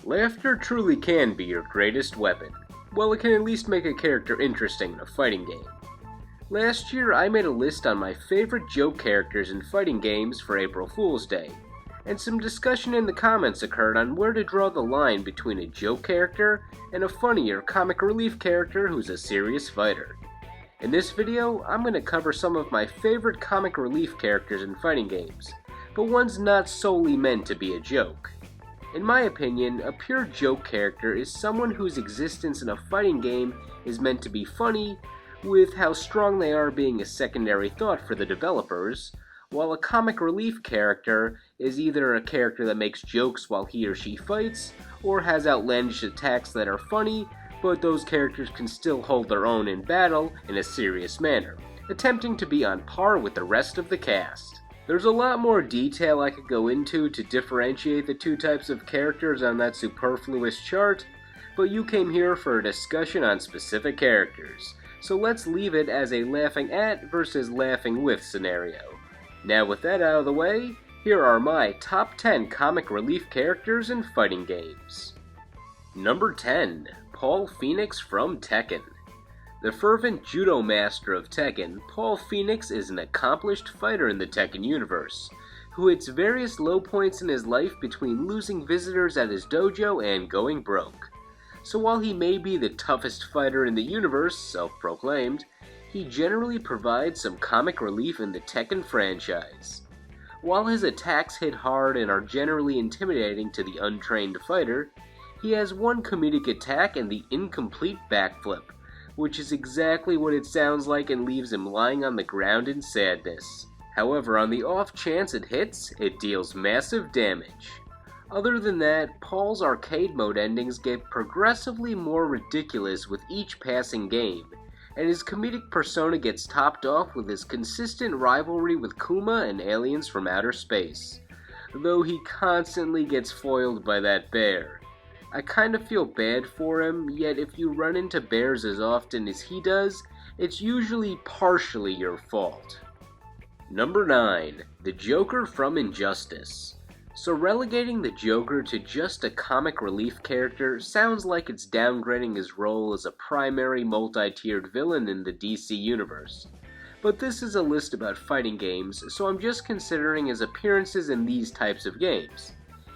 Laughter truly can be your greatest weapon. Well, it can at least make a character interesting in a fighting game. Last year, I made a list on my favorite joke characters in fighting games for April Fool's Day, and some discussion in the comments occurred on where to draw the line between a joke character and a funny or comic relief character who's a serious fighter. In this video, I'm going to cover some of my favorite comic relief characters in fighting games, but ones not solely meant to be a joke. In my opinion, a pure joke character is someone whose existence in a fighting game is meant to be funny, with how strong they are being a secondary thought for the developers, while a comic relief character is either a character that makes jokes while he or she fights, or has outlandish attacks that are funny, but those characters can still hold their own in battle in a serious manner, attempting to be on par with the rest of the cast. There's a lot more detail I could go into to differentiate the two types of characters on that superfluous chart, but you came here for a discussion on specific characters, so let's leave it as a laughing at versus laughing with scenario. Now with that out of the way, here are my top 10 comic relief characters in fighting games. Number 10. Paul Fenix from Tekken. The fervent judo master of Tekken, Paul Fenix is an accomplished fighter in the Tekken universe, who hits various low points in his life between losing visitors at his dojo and going broke. So while he may be the toughest fighter in the universe, self-proclaimed, he generally provides some comic relief in the Tekken franchise. While his attacks hit hard and are generally intimidating to the untrained fighter, he has one comedic attack and the incomplete backflip, which is exactly what it sounds like and leaves him lying on the ground in sadness. However, on the off chance it hits, it deals massive damage. Other than that, Paul's arcade mode endings get progressively more ridiculous with each passing game, and his comedic persona gets topped off with his consistent rivalry with Kuma and aliens from outer space, though he constantly gets foiled by that bear. I kind of feel bad for him, yet if you run into bears as often as he does, it's usually partially your fault. Number 9. The Joker from Injustice. So relegating the Joker to just a comic relief character sounds like it's downgrading his role as a primary multi-tiered villain in the DC universe. But this is a list about fighting games, so I'm just considering his appearances in these types of games.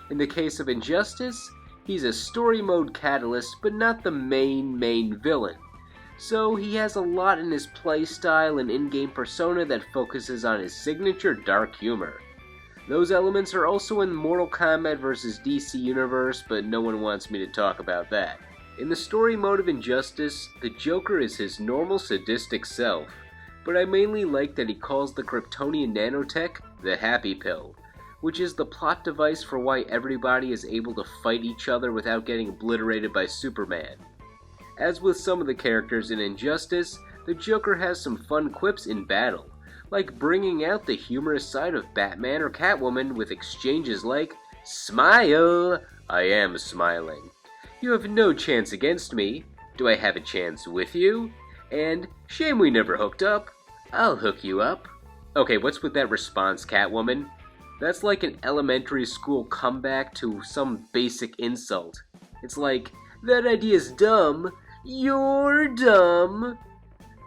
In the case of Injustice, he's a story mode catalyst, but not the main villain. So he has a lot in his playstyle and in-game persona that focuses on his signature dark humor. Those elements are also in Mortal Kombat vs. DC Universe, but no one wants me to talk about that. In the story mode of Injustice, the Joker is his normal sadistic self, but I mainly like that he calls the Kryptonian nanotech the Happy Pill, which is the plot device for why everybody is able to fight each other without getting obliterated by Superman. As with some of the characters in Injustice, the Joker has some fun quips in battle, like bringing out the humorous side of Batman or Catwoman with exchanges like, "Smile! I am smiling. You have no chance against me. Do I have a chance with you? And, shame we never hooked up. I'll hook you up." Okay, what's with that response, Catwoman? That's like an elementary school comeback to some basic insult. It's like, "That idea's dumb. You're dumb."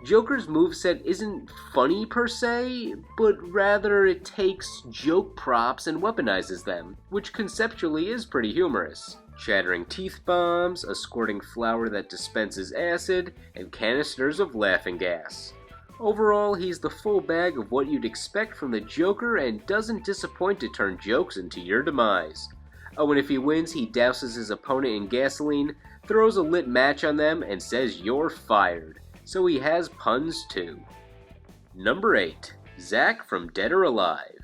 Joker's moveset isn't funny per se, but rather it takes joke props and weaponizes them, which conceptually is pretty humorous. Shattering teeth bombs, a squirting flower that dispenses acid, and canisters of laughing gas. Overall, he's the full bag of what you'd expect from the Joker and doesn't disappoint to turn jokes into your demise. Oh, and if he wins, he douses his opponent in gasoline, throws a lit match on them, and says you're fired. So he has puns too. Number 8. Zack from Dead or Alive.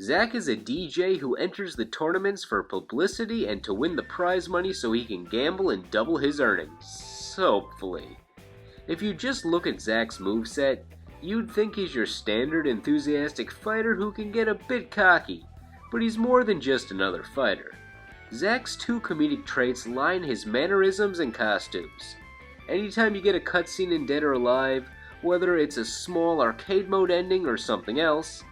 Zack is a DJ who enters the tournaments for publicity and to win the prize money so he can gamble and double his earnings. Hopefully. If you just look at Zack's moveset, you'd think he's your standard enthusiastic fighter who can get a bit cocky, but he's more than just another fighter. Zack's two comedic traits lie in his mannerisms and costumes. Anytime you get a cutscene in Dead or Alive, whether it's a small arcade mode ending or something else,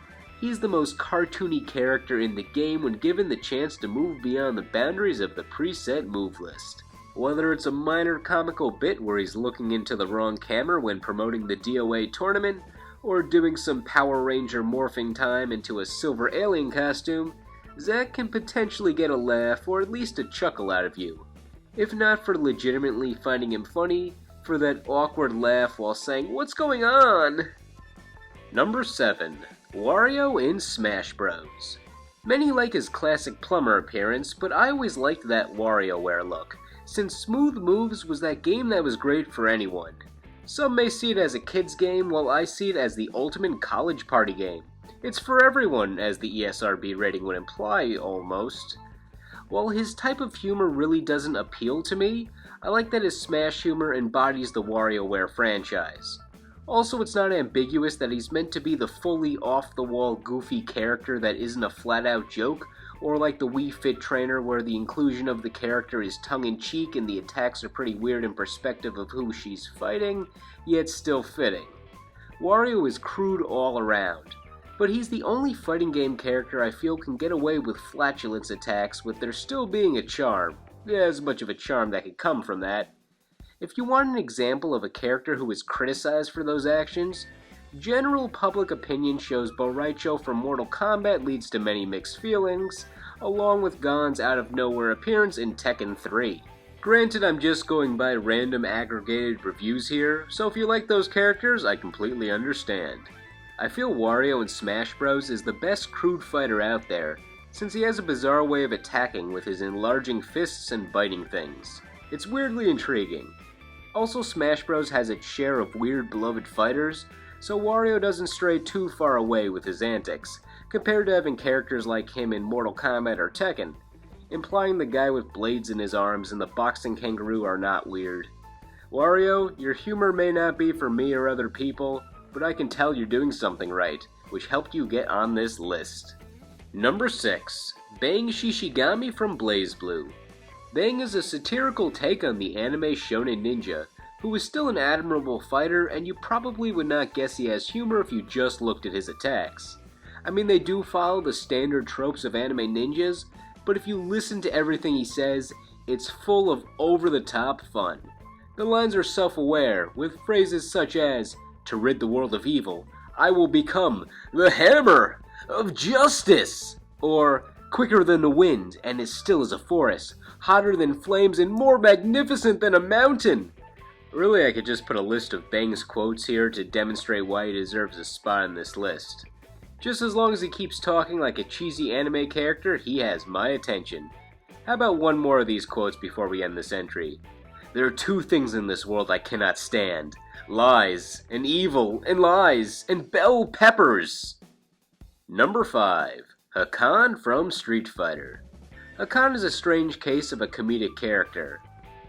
He's the most cartoony character in the game when given the chance to move beyond the boundaries of the preset move list. Whether it's a minor comical bit where he's looking into the wrong camera when promoting the DOA tournament, or doing some Power Ranger morphing time into a silver alien costume, Zack can potentially get a laugh or at least a chuckle out of you. If not for legitimately finding him funny, for that awkward laugh while saying, "What's going on?" Number 7. Wario in Smash Bros. Many like his classic plumber appearance, but I always liked that WarioWare look, since Smooth Moves was that game that was great for anyone. Some may see it as a kid's game, while I see it as the ultimate college party game. It's for everyone, as the ESRB rating would imply, almost. While his type of humor really doesn't appeal to me, I like that his Smash humor embodies the WarioWare franchise. Also, it's not ambiguous that he's meant to be the fully off-the-wall goofy character that isn't a flat-out joke, or like the Wii Fit Trainer where the inclusion of the character is tongue-in-cheek and the attacks are pretty weird in perspective of who she's fighting, yet still fitting. Wario is crude all around, but he's the only fighting game character I feel can get away with flatulence attacks with there still being a charm. There's much of a charm that could come from that. If you want an example of a character who is criticized for those actions, general public opinion shows Boraicho from Mortal Kombat leads to many mixed feelings, along with Gon's out-of-nowhere appearance in Tekken 3. Granted, I'm just going by random aggregated reviews here, so if you like those characters, I completely understand. I feel Wario in Smash Bros. Is the best crude fighter out there, since he has a bizarre way of attacking with his enlarging fists and biting things. It's weirdly intriguing. Also, Smash Bros. Has its share of weird beloved fighters, so Wario doesn't stray too far away with his antics, compared to having characters like him in Mortal Kombat or Tekken, implying the guy with blades in his arms and the boxing kangaroo are not weird. Wario, your humor may not be for me or other people, but I can tell you're doing something right, which helped you get on this list. Number 6. Bang Shishigami from BlazBlue. Bang is a satirical take on the anime shonen ninja, who is still an admirable fighter, and you probably would not guess he has humor if you just looked at his attacks. I mean, they do follow the standard tropes of anime ninjas, but if you listen to everything he says, it's full of over-the-top fun. The lines are self-aware, with phrases such as, "To rid the world of evil, I will become the hammer of justice," or "Quicker than the wind and as still as a forest, hotter than flames and more magnificent than a mountain." Really, I could just put a list of Bang's quotes here to demonstrate why he deserves a spot on this list. Just as long as he keeps talking like a cheesy anime character, he has my attention. How about one more of these quotes before we end this entry? "There are two things in this world I cannot stand. Lies, and evil, and lies, and bell peppers." Number 5. Hakan from Street Fighter. Hakan is a strange case of a comedic character.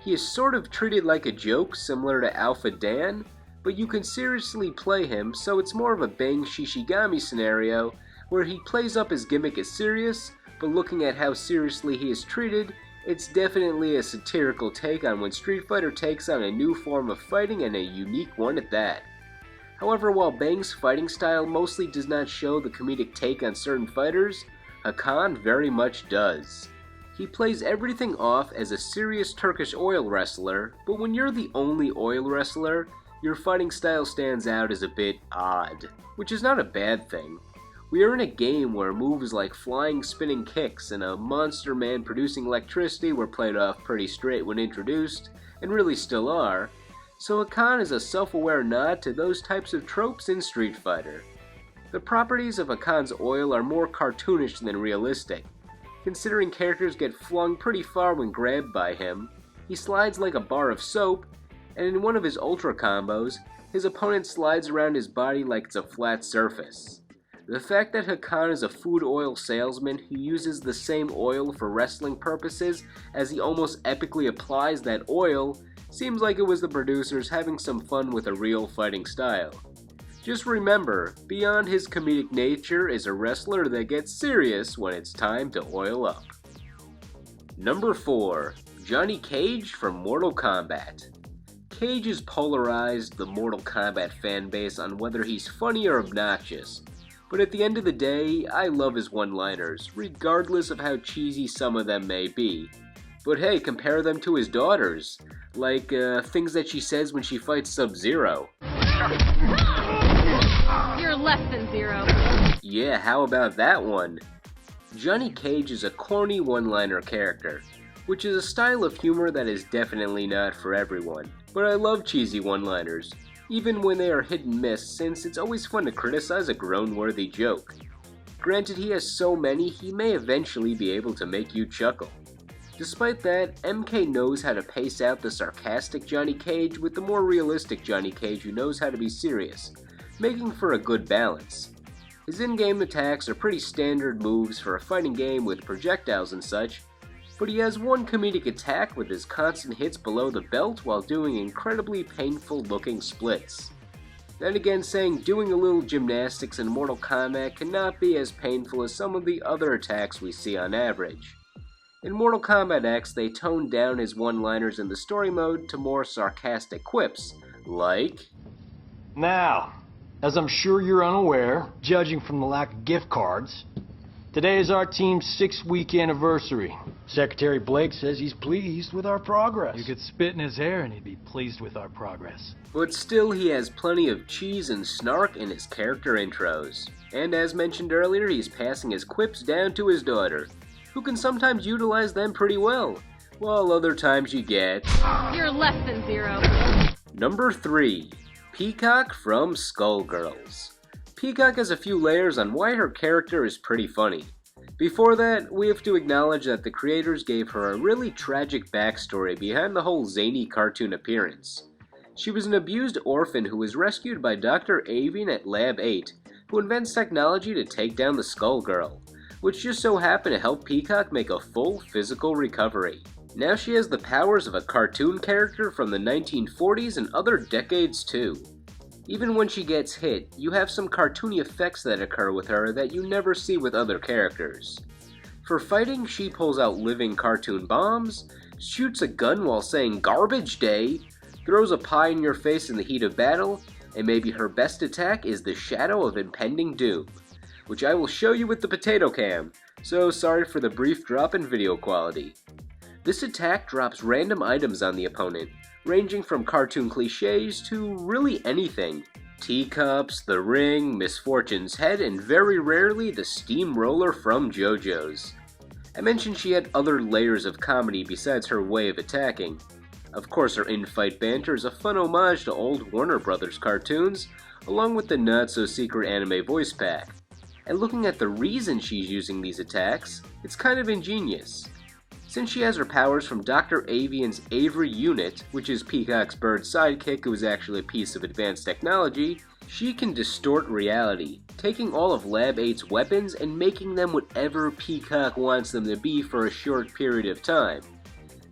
He is sort of treated like a joke, similar to Alpha Dan, but you can seriously play him, so it's more of a Bang Shishigami scenario, where he plays up his gimmick as serious, but looking at how seriously he is treated, it's definitely a satirical take on when Street Fighter takes on a new form of fighting and a unique one at that. However, while Bang's fighting style mostly does not show the comedic take on certain fighters, Hakan very much does. He plays everything off as a serious Turkish oil wrestler, but when you're the only oil wrestler, your fighting style stands out as a bit odd, which is not a bad thing. We are in a game where moves like flying spinning kicks and a monster man producing electricity were played off pretty straight when introduced, and really still are, so Hakan is a self-aware nod to those types of tropes in Street Fighter. The properties of Hakan's oil are more cartoonish than realistic. Considering characters get flung pretty far when grabbed by him, he slides like a bar of soap, and in one of his ultra combos, his opponent slides around his body like it's a flat surface. The fact that Hakan is a food oil salesman who uses the same oil for wrestling purposes as he almost epically applies that oil seems like it was the producers having some fun with a real fighting style. Just remember, beyond his comedic nature is a wrestler that gets serious when it's time to oil up. Number 4. Johnny Cage from Mortal Kombat. Cage has polarized the Mortal Kombat fanbase on whether he's funny or obnoxious, But at the end of the day, I love his one-liners, regardless of how cheesy some of them may be. But hey, compare them to his daughters, like things that she says when she fights Sub-Zero. You're less than zero. Yeah, how about that one? Johnny Cage is a corny one-liner character, which is a style of humor that is definitely not for everyone. But I love cheesy one-liners, even when they are hit and miss, since it's always fun to criticize a groan-worthy joke. Granted, he has so many, he may eventually be able to make you chuckle. Despite that, MK knows how to pace out the sarcastic Johnny Cage with the more realistic Johnny Cage who knows how to be serious, making for a good balance. His in-game attacks are pretty standard moves for a fighting game with projectiles and such, but he has one comedic attack with his constant hits below the belt while doing incredibly painful looking splits. Then again, saying doing a little gymnastics in Mortal Kombat cannot be as painful as some of the other attacks we see on average. In Mortal Kombat X, they toned down his one-liners in the story mode to more sarcastic quips, like... Now, as I'm sure you're unaware, judging from the lack of gift cards, today is our team's 6-week anniversary. Secretary Blake says he's pleased with our progress. You could spit in his hair and he'd be pleased with our progress. But still, he has plenty of cheese and snark in his character intros. And as mentioned earlier, he's passing his quips down to his daughter, who can sometimes utilize them pretty well, while other times you get... You're less than zero. Number 3. Peacock from Skullgirls. Peacock has a few layers on why her character is pretty funny. Before that, we have to acknowledge that the creators gave her a really tragic backstory behind the whole zany cartoon appearance. She was an abused orphan who was rescued by Dr. Avian at Lab 8, who invents technology to take down the Skullgirl, which just so happened to help Peacock make a full physical recovery. Now she has the powers of a cartoon character from the 1940s and other decades too. Even when she gets hit, you have some cartoony effects that occur with her that you never see with other characters. For fighting, she pulls out living cartoon bombs, shoots a gun while saying garbage day, throws a pie in your face in the heat of battle, and maybe her best attack is the shadow of impending doom, which I will show you with the potato cam, so sorry for the brief drop in video quality. This attack drops random items on the opponent, ranging from cartoon cliches to really anything. Teacups, the ring, Misfortune's head, and very rarely the steamroller from JoJo's. I mentioned she had other layers of comedy besides her way of attacking. Of course, her in-fight banter is a fun homage to old Warner Brothers cartoons, along with the not-so-secret anime voice pack. And looking at the reason she's using these attacks, it's kind of ingenious. Since she has her powers from Dr. Avian's Avery unit, which is Peacock's bird sidekick who is actually a piece of advanced technology, she can distort reality, taking all of Lab 8's weapons and making them whatever Peacock wants them to be for a short period of time.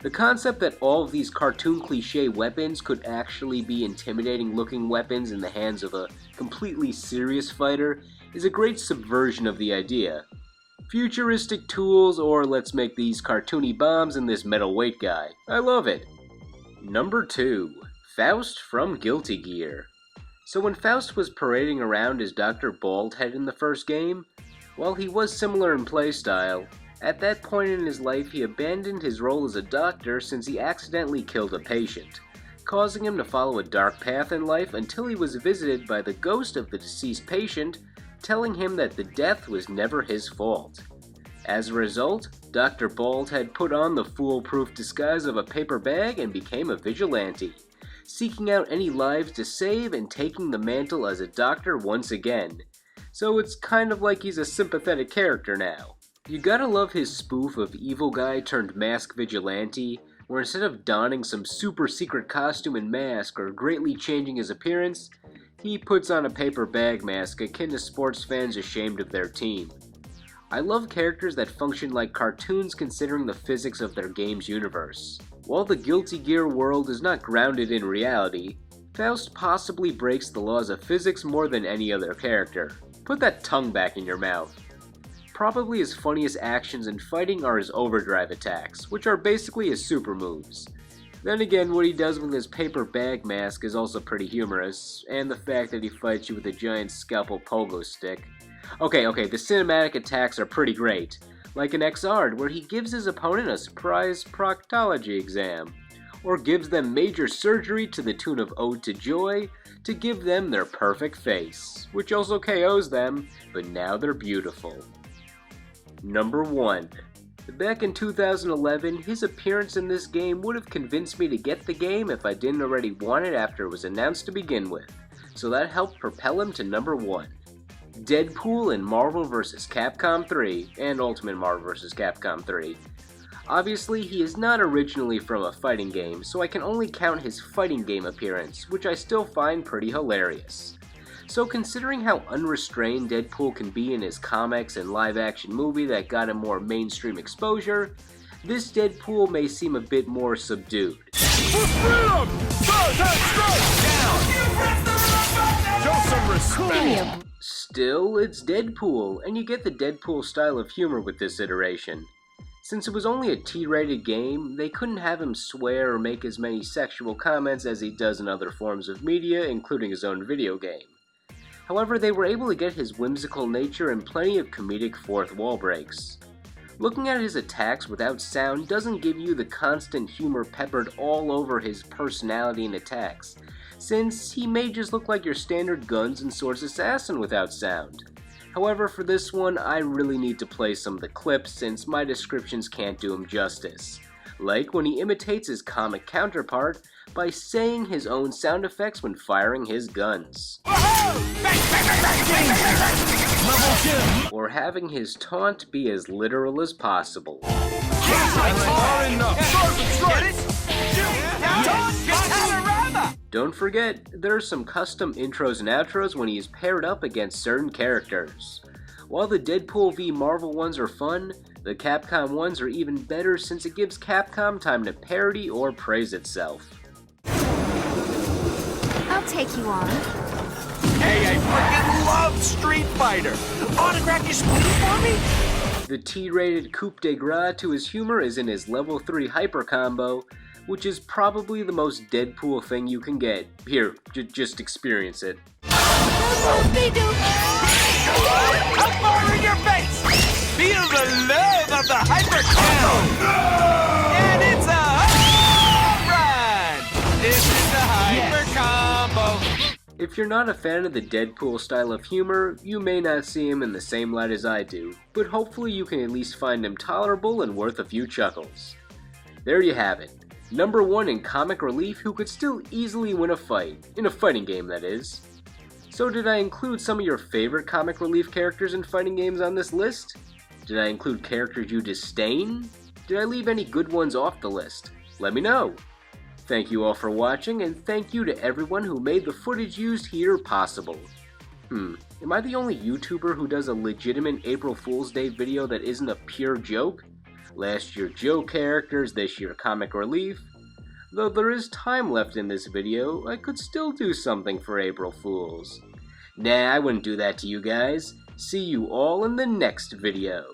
The concept that all of these cartoon cliche weapons could actually be intimidating looking weapons in the hands of a completely serious fighter is a great subversion of the idea. Futuristic tools, or let's make these cartoony bombs in this metal weight guy. I love it. Number 2. Faust from Guilty Gear. So when Faust was parading around as Dr. Baldhead in the first game, while he was similar in playstyle, at that point in his life he abandoned his role as a doctor since he accidentally killed a patient, causing him to follow a dark path in life until he was visited by the ghost of the deceased patient, telling him that the death was never his fault. As a result, Dr. Baldhead put on the foolproof disguise of a paper bag and became a vigilante, seeking out any lives to save and taking the mantle as a doctor once again. So it's kind of like he's a sympathetic character now. You gotta love his spoof of evil guy turned mask vigilante, where instead of donning some super secret costume and mask or greatly changing his appearance, he puts on a paper bag mask akin to sports fans ashamed of their team. I love characters that function like cartoons considering the physics of their game's universe. While the Guilty Gear world is not grounded in reality, Faust possibly breaks the laws of physics more than any other character. Put that tongue back in your mouth. Probably his funniest actions in fighting are his overdrive attacks, which are basically his super moves. Then again, what he does with his paper bag mask is also pretty humorous, and the fact that he fights you with a giant scalpel pogo stick. Okay, the cinematic attacks are pretty great. Like in XR'd, where he gives his opponent a surprise proctology exam, or gives them major surgery to the tune of Ode to Joy to give them their perfect face, which also KOs them, but now they're beautiful. Number 1. Back in 2011, his appearance in this game would have convinced me to get the game if I didn't already want it after it was announced to begin with, so that helped propel him to number 1. Deadpool in Marvel vs. Capcom 3 and Ultimate Marvel vs. Capcom 3. Obviously, he is not originally from a fighting game, so I can only count his fighting game appearance, which I still find pretty hilarious. So considering how unrestrained Deadpool can be in his comics and live-action movie that got him more mainstream exposure, this Deadpool may seem a bit more subdued. For freedom! Show some respect! Still, it's Deadpool, and you get the Deadpool style of humor with this iteration. Since it was only a T-rated game, they couldn't have him swear or make as many sexual comments as he does in other forms of media, including his own video game. However, they were able to get his whimsical nature and plenty of comedic fourth wall breaks. Looking at his attacks without sound doesn't give you the constant humor peppered all over his personality and attacks, since he may just look like your standard guns and swords assassin without sound. However, for this one, I really need to play some of the clips since my descriptions can't do him justice. Like when he imitates his comic counterpart by saying his own sound effects when firing his guns. Or having his taunt be as literal as possible. Don't forget, there are some custom intros and outros when he is paired up against certain characters. While the Deadpool v Marvel ones are fun, the Capcom ones are even better since it gives Capcom time to parody or praise itself. I'll take you on. Hey, I freaking love Street Fighter! Autograph your spleen for me? The T-rated coup de grace to his humor is in his level 3 hyper combo, which is probably the most Deadpool thing you can get. Here, just experience it. How far in your face? Feel the love of the hyper combo! And it's a home run! This is the hyper combo! If you're not a fan of the Deadpool style of humor, you may not see him in the same light as I do, but hopefully you can at least find him tolerable and worth a few chuckles. There you have it. Number 1 in comic relief who could still easily win a fight, in a fighting game that is. So did I include some of your favorite comic relief characters in fighting games on this list? Did I include characters you disdain? Did I leave any good ones off the list? Let me know. Thank you all for watching, and thank you to everyone who made the footage used here possible. Am I the only YouTuber who does a legitimate April Fool's Day video that isn't a pure joke? Last year joke characters, this year comic relief. Though there is time left in this video, I could still do something for April Fools. Nah, I wouldn't do that to you guys. See you all in the next video.